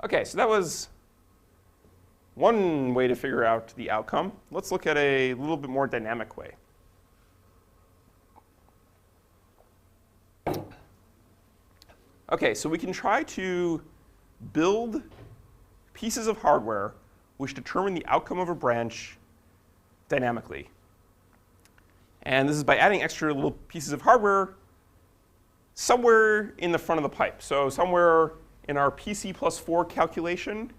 OK, so that was one way to figure out the outcome. Let's look at a little bit more dynamic way. OK, so we can try to build pieces of hardware which determine the outcome of a branch dynamically. And this is by adding extra little pieces of hardware somewhere in the front of the pipe. So somewhere in our PC+4 calculation,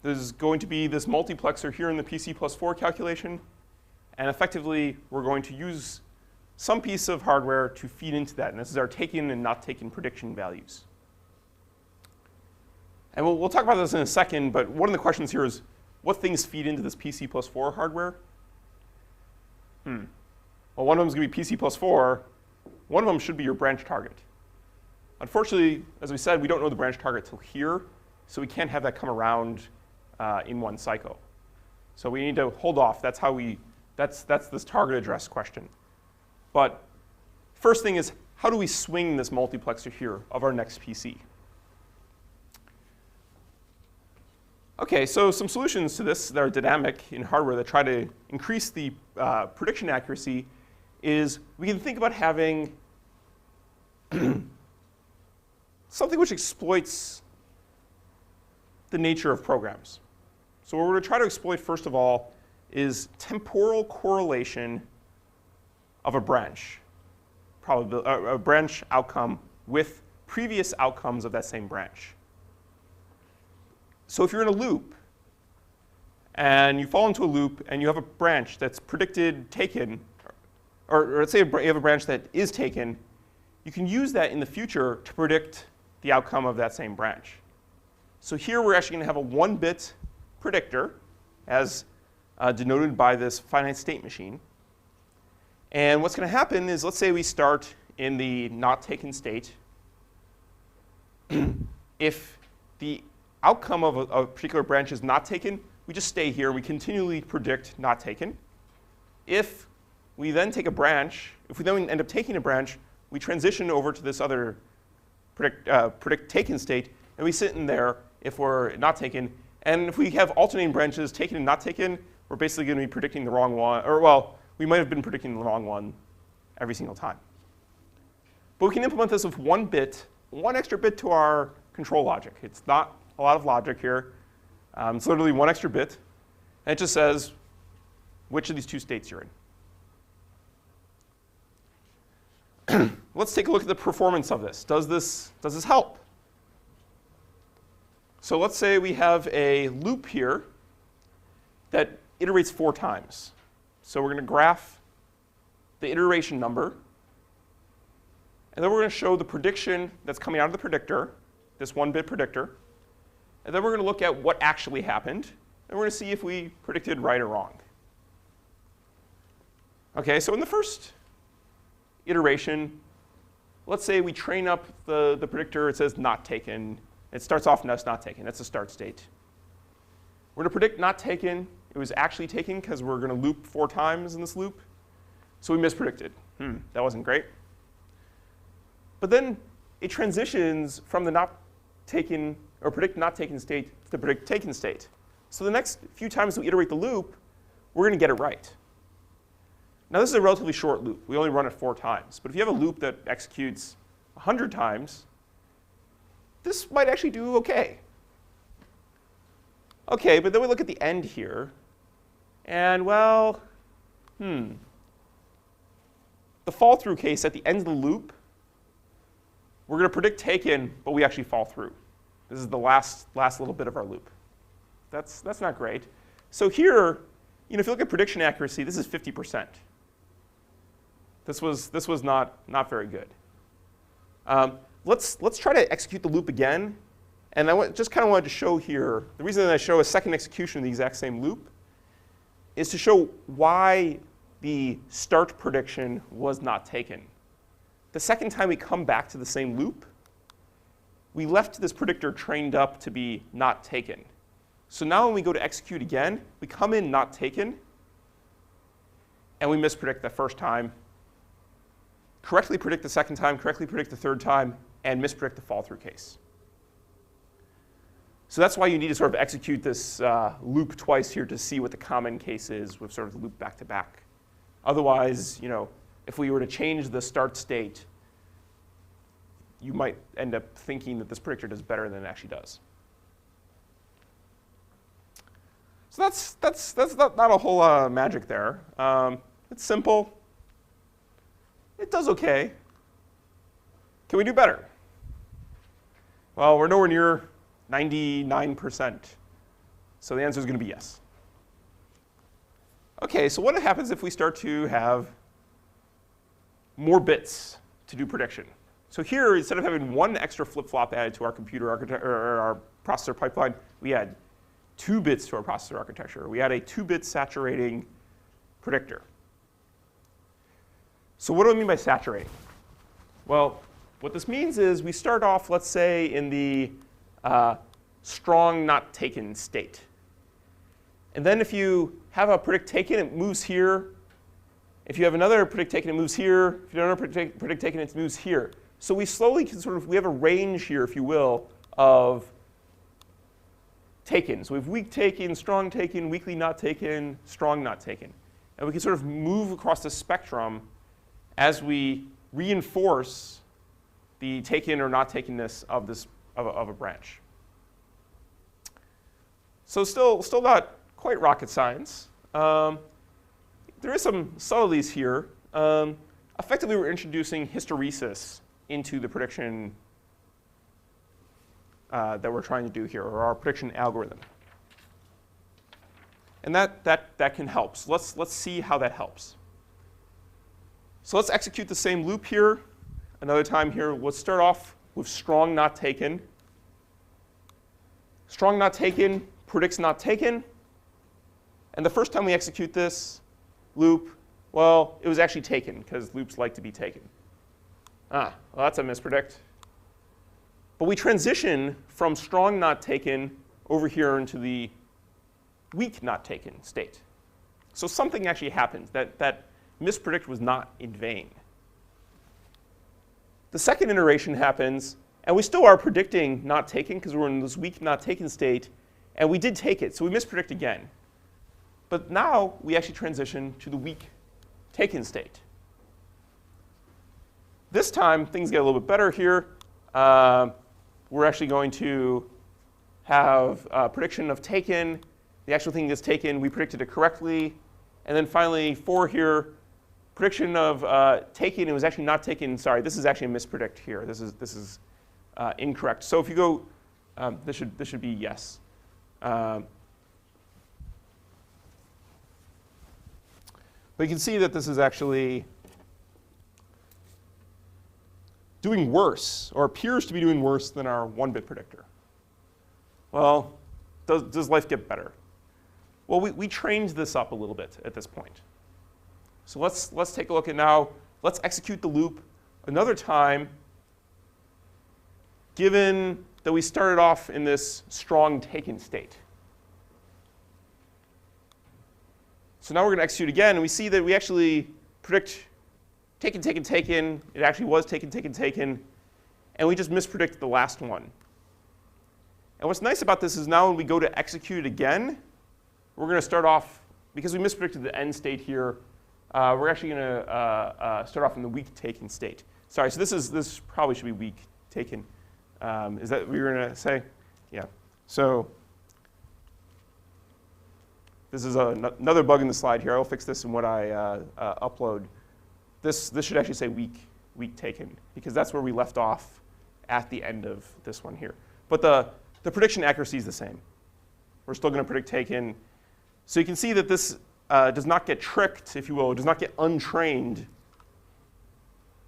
there's going to be this multiplexer here in the PC+4 calculation. And effectively, we're going to use some piece of hardware to feed into that. And this is our taken and not taken prediction values. And we'll talk about this in a second. But one of the questions here is, what things feed into this PC+4 hardware? Well, one of them is going to be PC+4. One of them should be your branch target. Unfortunately, as we said, we don't know the branch target till here. So we can't have that come around in one cycle. So we need to hold off. That's this target address question. But first thing is, how do we swing this multiplexer here of our next PC? OK, so some solutions to this that are dynamic in hardware that try to increase the prediction accuracy is we can think about having something which exploits the nature of programs. So what we're going to try to exploit, first of all, is temporal correlation of a branch outcome with previous outcomes of that same branch. So if you're in a loop, and you fall into a loop, and you have a branch that's predicted taken, or let's say you have a branch that is taken, you can use that in the future to predict the outcome of that same branch. So here we're actually going to have a 1-bit predictor, as denoted by this finite state machine. And what's going to happen is, let's say we start in the not taken state. If the outcome of a particular branch is not taken, we just stay here. We continually predict not taken. If we then take a branch, if we then end up taking a branch, we transition over to this other predict taken state, and we sit in there if we're not taken. And if we have alternating branches, taken and not taken, we're basically going to be predicting the wrong one. Or, well, we might have been predicting the wrong one every single time. But we can implement this with 1 bit, 1 extra bit to our control logic. It's not a lot of logic here. It's literally 1 extra bit. And it just says which of these 2 states you're in. Let's take a look at the performance of this. Does this help? So let's say we have a loop here that iterates 4 times. So we're going to graph the iteration number. And then we're going to show the prediction that's coming out of the predictor, this 1-bit predictor. And then we're going to look at what actually happened. And we're going to see if we predicted right or wrong. OK, so in the first iteration, let's say we train up the predictor. It says not taken. It starts off as not taken. That's the start state. We're going to predict not taken. It was actually taken because we're going to loop 4 times in this loop. So we mispredicted. That wasn't great. But then it transitions from the not taken or predict not taken state to the predict taken state. So the next few times we iterate the loop, we're going to get it right. Now this is a relatively short loop. We only run it 4 times. But if you have a loop that executes 100 times, this might actually do OK. OK, but then we look at the end here. And well, the fall-through case at the end of the loop, we're going to predict taken, but we actually fall through. This is the last little bit of our loop. That's not great. So here, if you look at prediction accuracy, this is 50%. This was not very good. Let's try to execute the loop again. And I just kind of wanted to show here, the reason that I show a second execution of the exact same loop is to show why the start prediction was not taken. The second time we come back to the same loop, we left this predictor trained up to be not taken. So now when we go to execute again, we come in not taken, and we mispredict the first time, correctly predict the second time, correctly predict the third time, and mispredict the fall-through case. So that's why you need to sort of execute this loop twice here to see what the common case is with sort of the loop back to back. Otherwise, if we were to change the start state, you might end up thinking that this predictor does better than it actually does. So that's not a whole lot of magic there. It's simple. It does OK. Can we do better? Well, we're nowhere near 99%. So the answer is going to be yes. OK, so what happens if we start to have more bits to do prediction? So here, instead of having one extra flip-flop added to our computer architecture or our processor pipeline, we add 2 bits to our processor architecture. We add a 2-bit saturating predictor. So what do I mean by saturating? Well, what this means is we start off, let's say, in the strong not taken state. And then if you have a predict taken, it moves here. If you have another predict taken, it moves here. If you don't have a predict taken, it moves here. So we slowly can we have a range here, if you will, of taken. So we have weak taken, strong taken, weakly not taken, strong not taken. And we can sort of move across the spectrum as we reinforce the taken or not takenness of a branch. So still not quite rocket science. There is some subtleties here. Effectively, we're introducing hysteresis into the prediction that we're trying to do here, or our prediction algorithm. And that can help. So let's see how that helps. So let's execute the same loop here. Another time here, let's start off with strong not taken. Strong not taken predicts not taken. And the first time we execute this loop, well, it was actually taken, because loops like to be taken. Well, that's a mispredict. But we transition from strong not taken over here into the weak not taken state. So something actually happens. That mispredict was not in vain. The second iteration happens, and we still are predicting not taken, because we're in this weak not taken state. And we did take it, so we mispredict again. But now we actually transition to the weak taken state. This time, things get a little bit better here. We're actually going to have a prediction of taken. The actual thing is taken. We predicted it correctly. And then finally, 4 here, prediction of taken. It was actually not taken. Sorry, this is actually a mispredict here. This is incorrect. So if you go, this should be yes. But you can see that this is actually doing worse, or appears to be doing worse than our 1-bit predictor. Well, does life get better? Well, we trained this up a little bit at this point. So let's take a look at now. Let's execute the loop another time, given that we started off in this strong taken state. So now we're going to execute again, and we see that we actually predict taken, taken, taken. It actually was taken, taken, taken. And we just mispredicted the last one. And what's nice about this is now when we go to execute it again, we're going to start off, because we mispredicted the end state here, we're actually going to start off in the weak taken state. Sorry, so this probably should be weak taken. Is that what you were going to say? Yeah. So this is another bug in the slide here. I'll fix this in what I upload. This should actually say weak taken, because that's where we left off at the end of this one here. But the prediction accuracy is the same. We're still going to predict taken. So you can see that this does not get tricked, if you will. It does not get untrained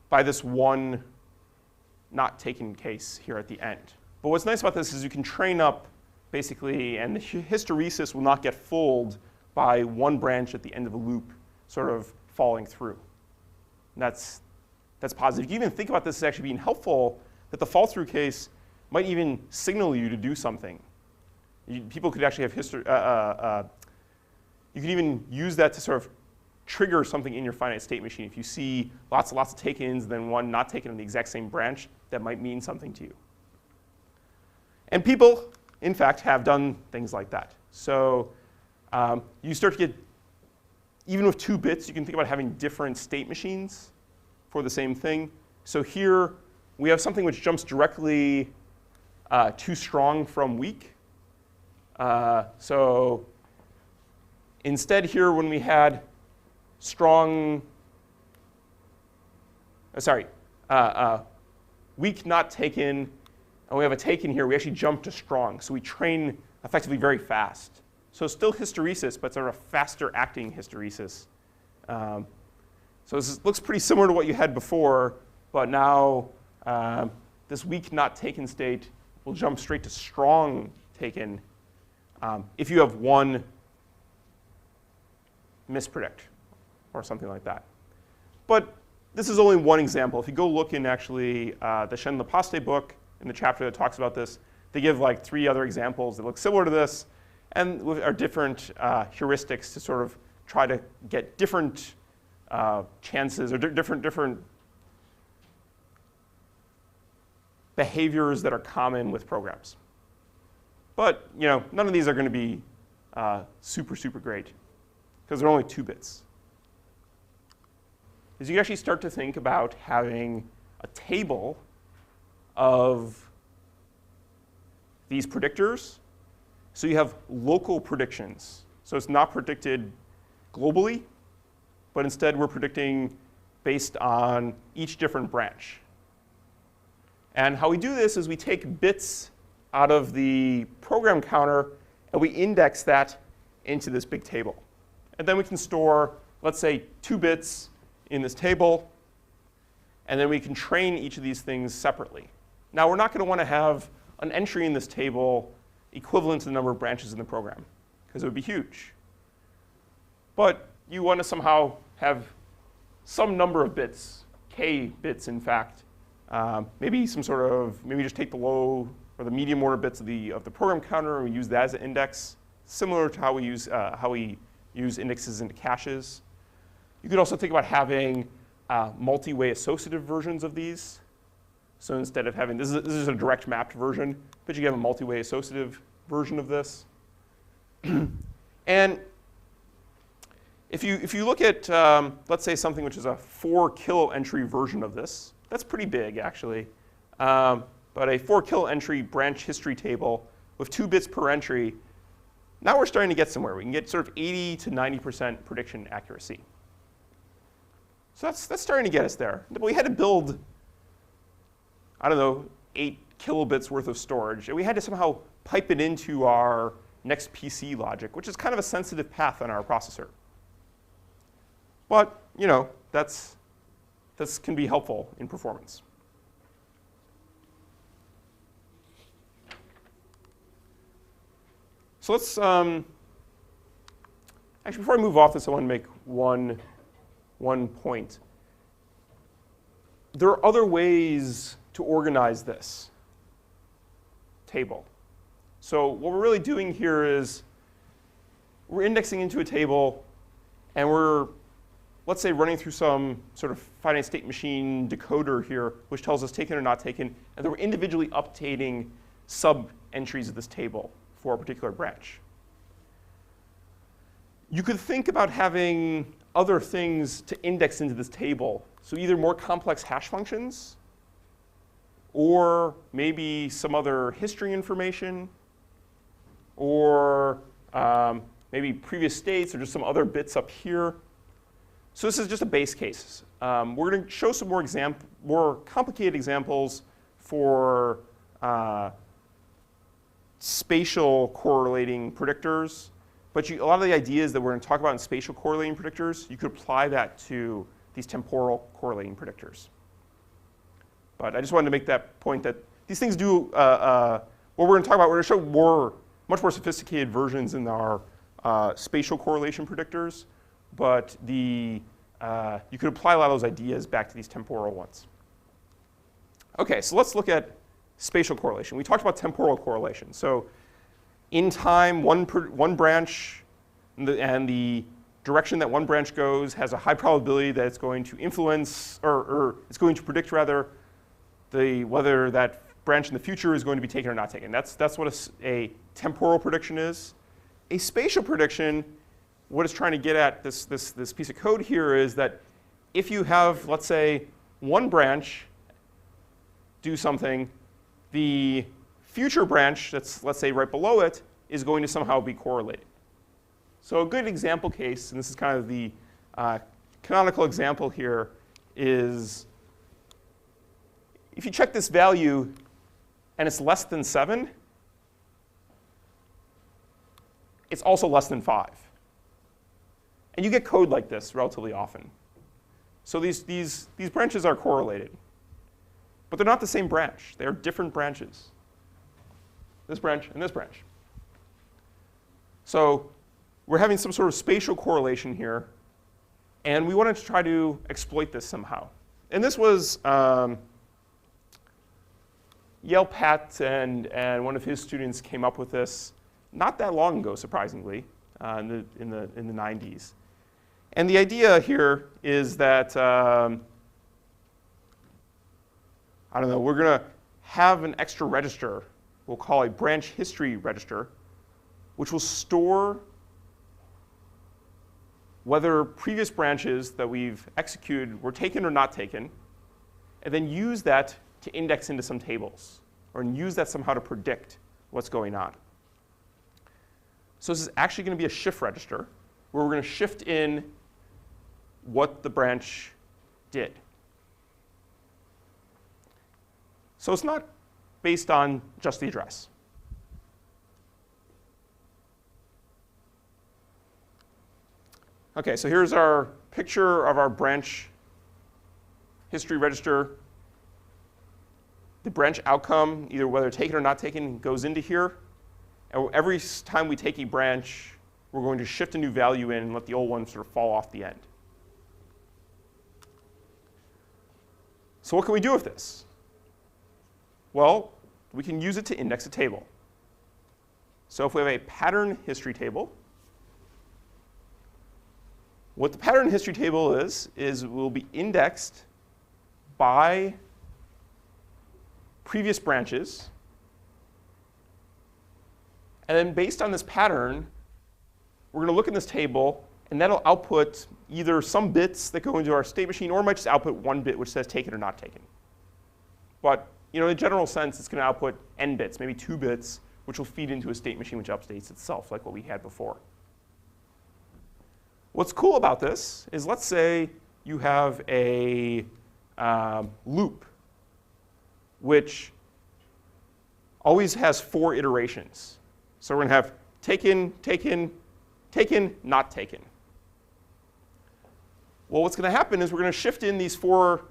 by this one not taken case here at the end. But what's nice about this is you can train up, basically, and the hysteresis will not get fooled by one branch at the end of a loop sort of falling through. And that's positive. You can even think about this as actually being helpful, that the fall-through case might even signal you to do something. People could actually have you could even use that to sort of trigger something in your finite state machine. If you see lots and lots of takens, then one not taken on the exact same branch, that might mean something to you. And people in fact, have done things like that. So you start to get, even with 2 bits, you can think about having different state machines for the same thing. So here we have something which jumps directly to strong from weak. So instead here, when we had strong, weak not taken, and we have a taken here, we actually jump to strong. So we train effectively very fast. So it's still hysteresis, but sort of faster acting hysteresis. So this looks pretty similar to what you had before, but now this weak not taken state will jump straight to strong taken if you have one mispredict or something like that. But this is only one example. If you go look in actually the Shen Lepaste book, in the chapter that talks about this, they give like 3 other examples that look similar to this and are different heuristics to sort of try to get different chances or different behaviors that are common with programs. But none of these are going to be super, super great because they're only 2 bits. Is you actually start to think about having a table of these predictors. So you have local predictions. So it's not predicted globally, but instead we're predicting based on each different branch. And how we do this is we take bits out of the program counter and we index that into this big table. And then we can store, let's say, 2 bits in this table, and then we can train each of these things separately. Now, we're not going to want to have an entry in this table equivalent to the number of branches in the program, because it would be huge. But you want to somehow have some number of bits, k bits in fact, maybe some sort of, maybe just take the low or the medium order bits of the program counter and we use that as an index, similar to how we use indexes into caches. You could also think about having multi-way associative versions of these. So instead of having, this is a direct mapped version, but you can have a multi-way associative version of this. And if you look at, let's say, something which is a 4 kilo entry version of this, that's pretty big, actually. But a 4 kilo entry branch history table with 2 bits per entry, now we're starting to get somewhere. We can get sort of 80 to 90% prediction accuracy. So that's starting to get us there. But we had to build, I don't know, 8 kilobits worth of storage. And we had to somehow pipe it into our next PC logic, which is kind of a sensitive path on our processor. But this can be helpful in performance. So let's, actually before I move off this, I want to make one point. There are other ways to organize this table. So what we're really doing here is we're indexing into a table, and we're, let's say, running through some sort of finite state machine decoder here, which tells us taken or not taken, and then we're individually updating sub-entries of this table for a particular branch. You could think about having other things to index into this table. So either more complex hash functions, or maybe some other history information, or maybe previous states, or just some other bits up here. So this is just a base case. We're going to show some more complicated examples for spatial correlating predictors. But a lot of the ideas that we're going to talk about in spatial correlating predictors, you could apply that to these temporal correlating predictors. But I just wanted to make that point that these things do, what we're going to talk about, we're going to show much more sophisticated versions in our spatial correlation predictors. But you could apply a lot of those ideas back to these temporal ones. OK, so let's look at spatial correlation. We talked about temporal correlation. So in time, one branch and the direction that one branch goes has a high probability that it's going to influence, or it's going to predict, rather, whether that branch in the future is going to be taken or not taken. That's what a temporal prediction is. A spatial prediction, what it's trying to get at, this piece of code here, is that if you have, let's say, one branch do something, the future branch that's, let's say, right below it is going to somehow be correlated. So a good example case, and this is kind of the canonical example here, is if you check this value and it's less than 7, it's also less than 5. And you get code like this relatively often. So these branches are correlated. But they're not the same branch. They're different branches. This branch and this branch. So we're having some sort of spatial correlation here. And we wanted to try to exploit this somehow. And this was Yale Pat and one of his students came up with this not that long ago, surprisingly, in the 90s. And the idea here is that, I don't know, we're going to have an extra register we'll call a branch history register, which will store whether previous branches that we've executed were taken or not taken, and then use that to index into some tables, or use that somehow to predict what's going on. So this is actually going to be a shift register, where we're going to shift in what the branch did. So it's not based on just the address. OK, so here's our picture of our branch history register. The branch outcome, either whether taken or not taken, goes into here. And every time we take a branch, we're going to shift a new value in and let the old one sort of fall off the end. So what can we do with this? Well, we can use it to index a table. So if we have a pattern history table, what the pattern history table is it will be indexed by previous branches. And then based on this pattern, we're going to look in this table, and that'll output either some bits that go into our state machine, or it might just output one bit which says taken or not taken. But in a general sense, it's going to output n bits, maybe 2 bits, which will feed into a state machine which updates itself, like what we had before. What's cool about this is, let's say you have a loop which always has 4 iterations. So we're going to have taken, taken, taken, not taken. Well, what's going to happen is we're going to shift in these 4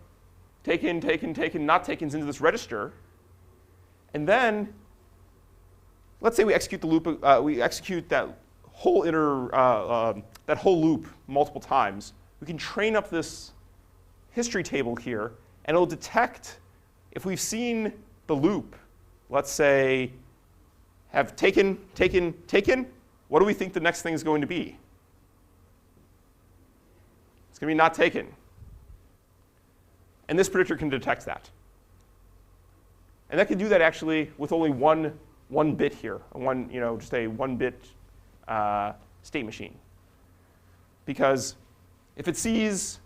taken, taken, taken, not takens into this register. And then let's say we execute the loop. We execute that whole loop multiple times. We can train up this history table here, and it'll detect if we've seen the loop, let's say, have taken, taken, taken. What do we think the next thing is going to be? It's going to be not taken. And this predictor can detect that. And that can do that actually with only one bit here, just a 1-bit state machine. Because if it sees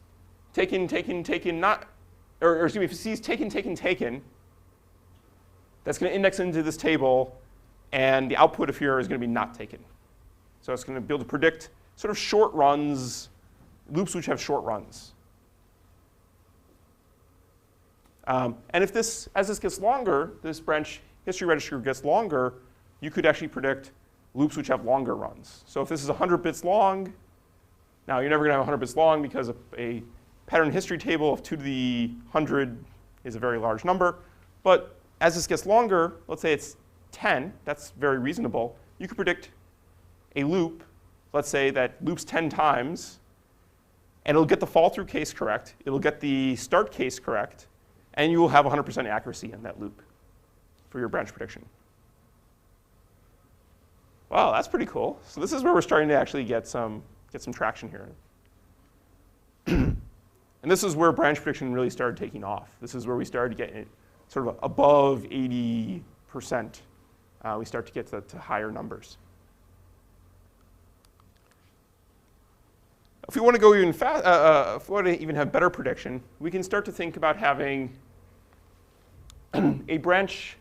taken, taken, taken, not, or excuse me, if it sees taken, taken, taken, that's going to index into this table, and the output of here is going to be not taken. So it's going to be able to predict sort of short runs, loops which have short runs. And if this, as this gets longer, this branch history register gets longer, you could actually predict loops which have longer runs. So if this is 100 bits long, now you're never going to have 100 bits long because a pattern history table of 2 to the 100 is a very large number. But as this gets longer, let's say it's 10, that's very reasonable. You could predict a loop, let's say, that loops 10 times, and it'll get the fall-through case correct. It'll get the start case correct. And you will have 100% accuracy in that loop for your branch prediction. Wow, that's pretty cool. So this is where we're starting to actually get some traction here. And this is where branch prediction really started taking off. This is where we started getting sort of above 80%, we start to get to higher numbers. If we want to go even if we want to even have better prediction, we can start to think about having a branch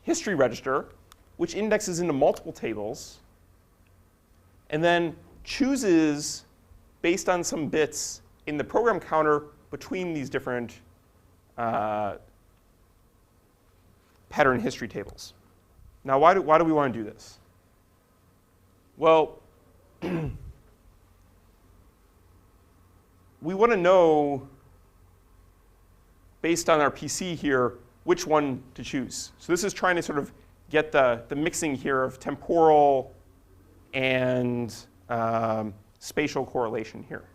history register which indexes into multiple tables and then chooses based on some bits in the program counter between these different pattern history tables. Now, why do we want to do this? Well, we want to know, based on our PC here, which one to choose. So this is trying to sort of get the mixing here of temporal and spatial correlation here.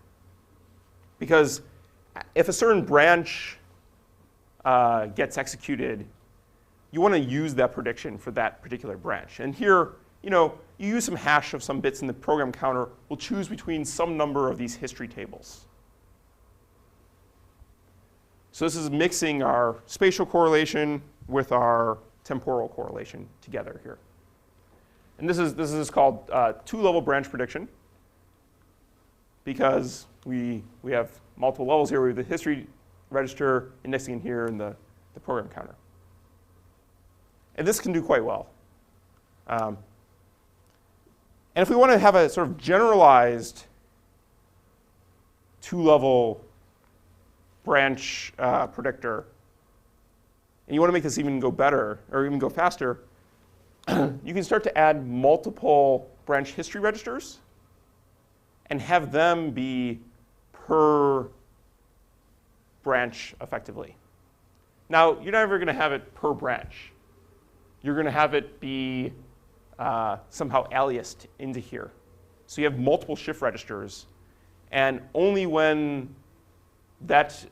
Because if a certain branch gets executed, you want to use that prediction for that particular branch. And here, you use some hash of some bits in the program counter. We'll choose between some number of these history tables. So this is mixing our spatial correlation with our temporal correlation together here. And this is called two-level branch prediction, because we have multiple levels here. We have the history register indexing in here and the program counter. And this can do quite well. And if we want to have a sort of generalized two-level branch predictor, and you want to make this even go better or even go faster, you can start to add multiple branch history registers and have them be per branch effectively. Now, you're never going to have it per branch. You're going to have it be somehow aliased into here. So you have multiple shift registers, and only when that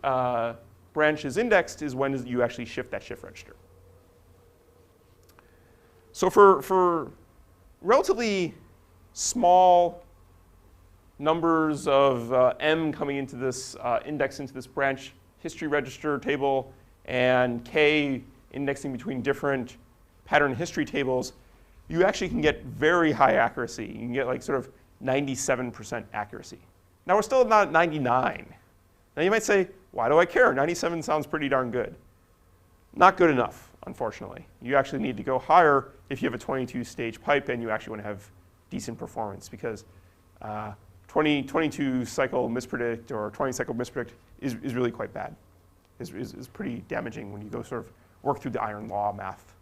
branch is indexed is when you actually shift that shift register. So for relatively small numbers of m coming into this index into this branch history register table and k indexing between different pattern history tables, you actually can get very high accuracy. You can get like sort of 97% accuracy. Now we're still not at 99. Now you might say, why do I care? 97 sounds pretty darn good. Not good enough, unfortunately. You actually need to go higher if you have a 22-stage pipe and you actually want to have decent performance, because 22-cycle mispredict or 20-cycle mispredict is really quite bad. Is pretty damaging when you go sort of work through the iron law math.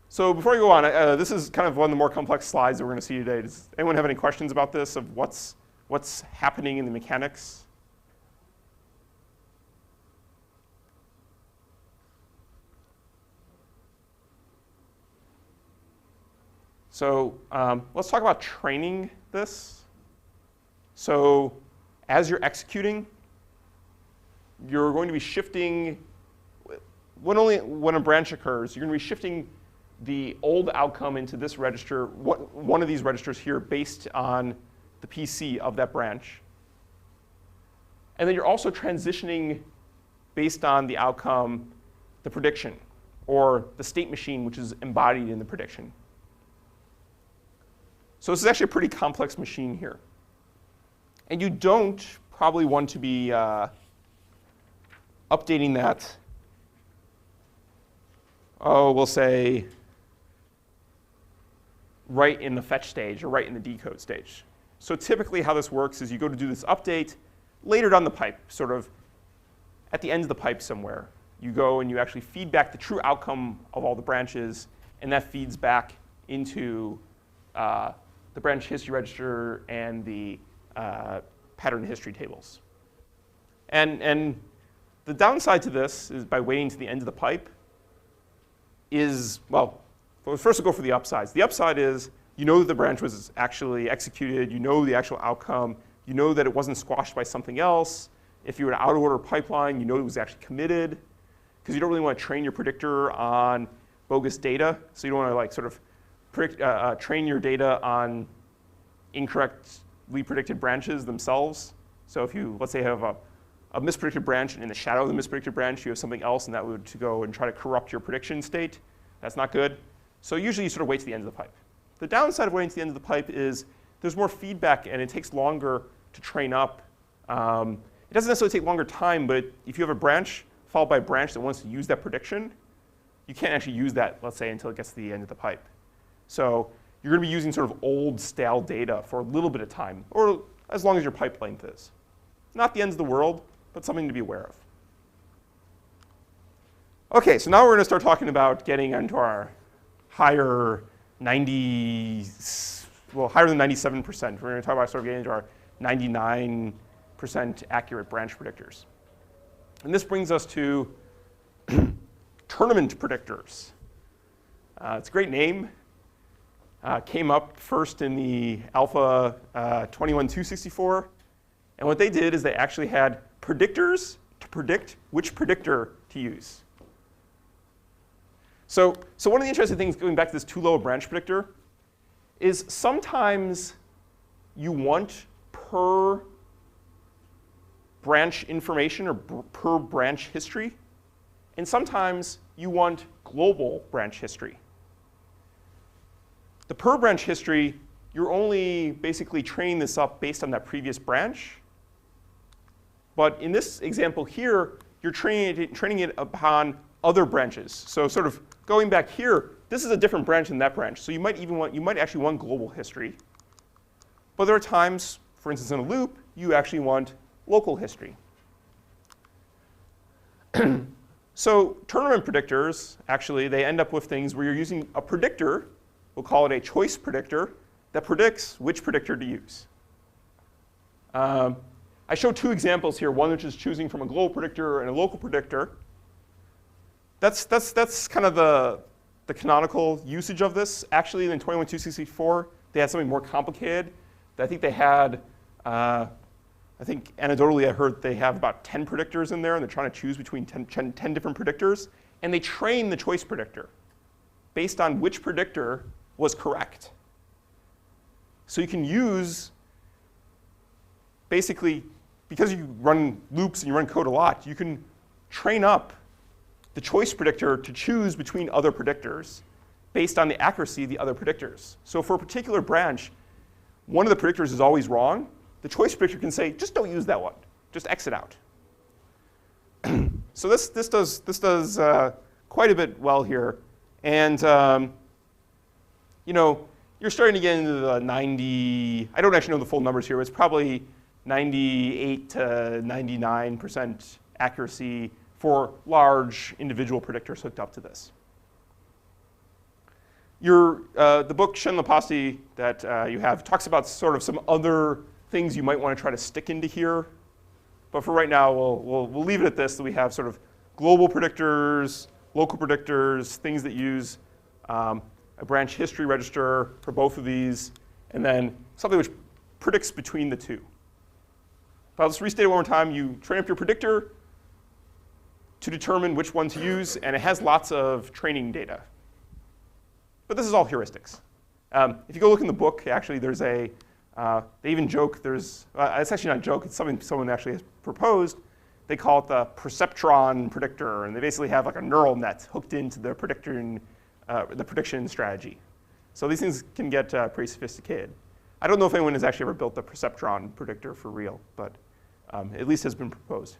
So before I go on, this is kind of one of the more complex slides that we're going to see today. Does anyone have any questions about this, of what's happening in the mechanics? So let's talk about training this. So as you're executing, you're going to be shifting, when a branch occurs, you're going to be shifting the old outcome into this register, one of these registers here, based on the PC of that branch. And then you're also transitioning based on the outcome, the prediction, or the state machine, which is embodied in the prediction. So this is actually a pretty complex machine here. And you don't probably want to be updating that, we'll say, right in the fetch stage or right in the decode stage. So typically how this works is you go to do this update later down the pipe, sort of at the end of the pipe somewhere. You go and you actually feed back the true outcome of all the branches, and that feeds back into the branch history register and the pattern history tables. And the downside to this is, by waiting to the end of the pipe, is, well, first we'll go for the upsides. The upside is you know that the branch was actually executed. You know the actual outcome. You know that it wasn't squashed by something else. If you were an out-of-order pipeline, you know it was actually committed, because you don't really want to train your predictor on bogus data. So you don't want to like sort of train your data on incorrectly predicted branches themselves. So if you, let's say, have a mispredicted branch, and in the shadow of the mispredicted branch, you have something else, and that would to go and try to corrupt your prediction state. That's not good. So usually you sort of wait to the end of the pipe. The downside of waiting to the end of the pipe is there's more feedback, and it takes longer to train up. It doesn't necessarily take longer time, but if you have a branch followed by a branch that wants to use that prediction, you can't actually use that, let's say, until it gets to the end of the pipe. So you're going to be using sort of old, stale data for a little bit of time, or as long as your pipe length is. Not the ends of the world, but something to be aware of. OK, so now we're going to start talking about getting into our higher 90s, well, higher than 97%. We're going to talk about sort of getting into our 99% accurate branch predictors. And this brings us to tournament predictors. It's a great name. Came up first in the alpha 21.264. And what they did is they actually had predictors to predict which predictor to use. So one of the interesting things, going back to this too low a branch predictor, is sometimes you want per branch information or per branch history, and sometimes you want global branch history. The per branch history, you're only basically training this up based on that previous branch. But in this example here, you're training it upon other branches. So sort of going back here, this is a different branch than that branch. So you might actually want global history. But there are times, for instance, in a loop, you actually want local history. So tournament predictors, actually, they end up with things where you're using a predictor, we'll call it a choice predictor, that predicts which predictor to use. I show two examples here, one which is choosing from a global predictor and a local predictor. That's kind of the canonical usage of this. Actually, in 21.264, they had something more complicated. I think they had, I think anecdotally I heard they have about 10 predictors in there, and they're trying to choose between 10 different predictors. And they train the choice predictor based on which predictor was correct. So you can use, basically, because you run loops and you run code a lot, you can train up the choice predictor to choose between other predictors based on the accuracy of the other predictors. So for a particular branch, one of the predictors is always wrong. The choice predictor can say, just don't use that one. Just exit out. So this does quite a bit well here. And you're starting to get into the 90, I don't actually know the full numbers here, but it's probably 98 to 99% accuracy for large individual predictors hooked up to this. The book Shen-Lapasti that you have talks about sort of some other things you might want to try to stick into here. But for right now, we'll leave it at this, that we have sort of global predictors, local predictors, things that use a branch history register for both of these, and then something which predicts between the two. But I'll just restate it one more time. You train up your predictor to determine which one to use, and it has lots of training data. But this is all heuristics. If you go look in the book, actually, there's they even joke, it's actually not a joke, it's something someone actually has proposed. They call it the perceptron predictor, and they basically have like a neural net hooked into the prediction strategy. So these things can get pretty sophisticated. I don't know if anyone has actually ever built the perceptron predictor for real, but at least has been proposed.